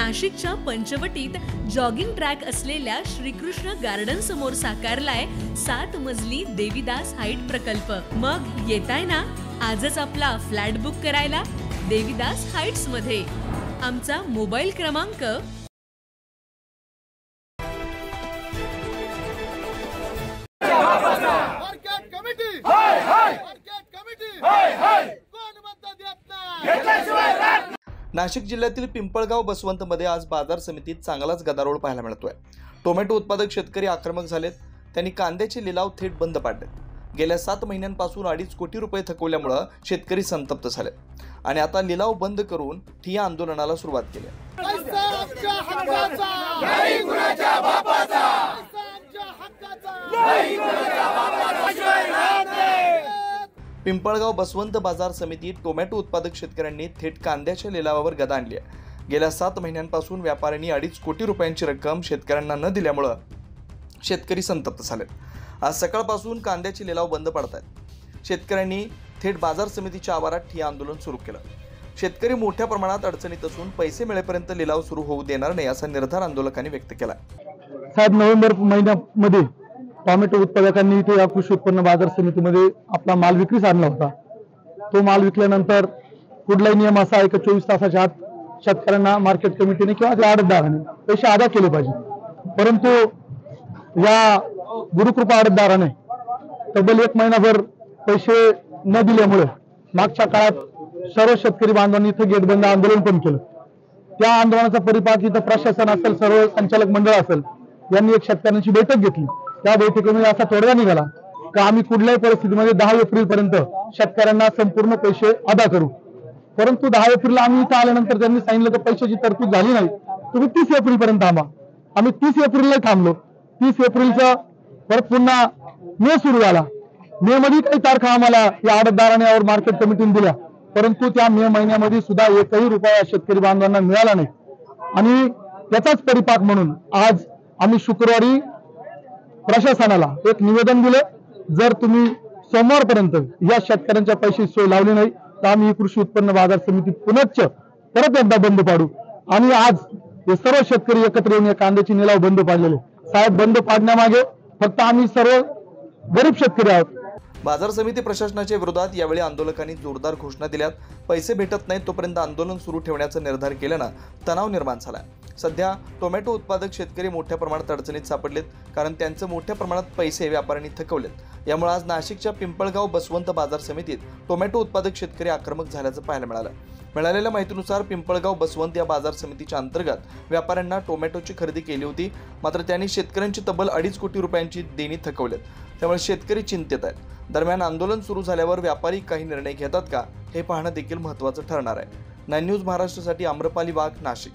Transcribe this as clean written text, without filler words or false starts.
नाशिकच्या पंचवटीत jogging track असलेल्या Shrikrishna garden समोर साकारलाय 7 मजली देवीदास हाईट प्रकल्प। मग येताय ना आजच आपला फ्लॅट बुक करायला देवीदास हाईट्स मध्ये। आमचा मोबाईल क्रमांक नाशिक जिल्ह्यातील पिंपळगाव बसवंतमध्ये आज बाजार समितीत चांगलाच गदारोळ पाहायला मिळतोय। टोमॅटो उत्पादक शेतकरी आक्रमक झालेत। त्यांनी कांद्याचे लिलाव थेट बंद पाडलेत। गेल्या 7 महिन्यांपासून 2.5 कोटी रुपये थकवल्यामुळे शेतकरी संतप्त झालेत आणि आता लिलाव बंद करून ठिय्या आंदोलनाला सुरुवात केली आहे। पिंपळगाव बसवंत बाजार समितीत टोमॅटो उत्पादक शेतकऱ्यांनी थेट कांद्याच्या लिलावावर गदा आणली आहे। गेल्या 7 महिन्यांपासून व्यापाऱ्यांनी 2.5 कोटी रुपयांची रक्कम शेतकऱ्यांना न दिल्यामुळे शेतकरी संतप्त झालेत। आज सकाळपासून कांद्याचे लिलाव बंद पडत आहेत। शेतकऱ्यांनी थेट बाजार समितीच्या आवारात ठिय्या आंदोलन सुरू केलं। शेतकरी मोठ्या प्रमाणात अडचणीत असून पैसे मिळेपर्यंत लिलाव सुरू होऊ देणार नाही असा निर्धार आंदोलकांनी व्यक्त केला। साहेब, नोव्हेंबर महिन्यामध्ये टोमॅटो उत्पादकांनी इथे या कृषी उत्पन्न बाजार समितीमध्ये आपला माल विक्रीस आणला होता। तो माल विकल्यानंतर कुठलाही नियम असा आहे की 24 तासाच्या आत शेतकऱ्यांना मार्केट कमिटीने किंवा त्या आडतदाराने पैसे अदा केले पाहिजे। परंतु या गुरुकृपा आडतदाराने तब्बल 1 महिनाभर पैसे न दिल्यामुळे मागच्या काळात सर्व शेतकरी बांधवांनी इथे गेट बंद आंदोलन पण केलं। त्या आंदोलनाचा परिपाक इथं प्रशासन असेल, सर्व संचालक मंडळ असेल, यांनी एक शेतकऱ्यांची बैठक घेतली। त्या बैठकीमध्ये असा तोडगा निघाला की आम्ही कुठल्याही परिस्थितीमध्ये 10 एप्रिल पर्यंत शेतकऱ्यांना संपूर्ण पैसे अदा करू। परंतु 10 एप्रिलला आम्ही इथं आल्यानंतर त्यांनी सांगितलं की पैशाची तरतूद झाली नाही, तुम्ही 30 एप्रिल पर्यंत थांबा। आम्ही 30 एप्रिलला थांबलो। 30 एप्रिलचा परत पुन्हा मे सुरू झाला। मे मध्ये काही तारखा आम्हाला या आडतदाराने और मार्केट कमिटीने दिल्या, परंतु त्या मे महिन्यामध्ये सुद्धा 1ही रुपया शेतकरी बांधवांना मिळाला नाही। आणि त्याचाच परिपाक म्हणून आज आम्ही शुक्रवारी प्रशासनाला एक निवेदन दिले, जर तुम्ही सोमवारपर्यंत या शेतकऱ्यांच्या पैशाची सोय लावली नाही तर आम्ही कृषी उत्पन्न बाजार समिती पुनश्च परत एकदा बंद पाडू। आणि आज हे सर्व शेतकरी एकत्र येऊन या कांद्याची निलाव बंद पाडलेले। साहेब, बंद पाडण्यामागे फक्त आम्ही सर्व गरीब शेतकरी आहोत। बाजार समिती प्रशासनाच्या विरोधात यावेळी आंदोलकांनी जोरदार घोषणा दिल्यात। पैसे भेटत नाहीत तोपर्यंत आंदोलन सुरू ठेवण्याचा निर्धार केल्यानं तणाव निर्माण झालाय। सध्या टोमॅटो उत्पादक शेतकरी मोठ्या प्रमाणात अडचणीत सापडलेत, कारण त्यांचे मोठ्या प्रमाणात पैसे व्यापाऱ्यांनी थकवलेत। यामुळे आज नाशिकच्या पिंपळगाव बसवंत बाजार समितीत टोमॅटो उत्पादक शेतकरी आक्रमक झाल्याचं पाहायला मिळालं। मिळालेल्या माहितीनुसार पिंपळगाव बसवंत या बाजार समितीच्या अंतर्गत व्यापाऱ्यांना टोमॅटोची खरेदी केली होती, मात्र त्यांनी शेतकऱ्यांची तब्बल 2.5 कोटी रुपयांची देणी थकवलेत। त्यामुळे शेतकरी चिंतेत आहेत। दरम्यान आंदोलन सुरू झाल्यावर व्यापारी काही निर्णय घेतात का हे पाहणं देखील महत्त्वाचं ठरणार आहे। 9 न्यूज महाराष्ट्रासाठी आम्रपाली वाघ, नाशिक।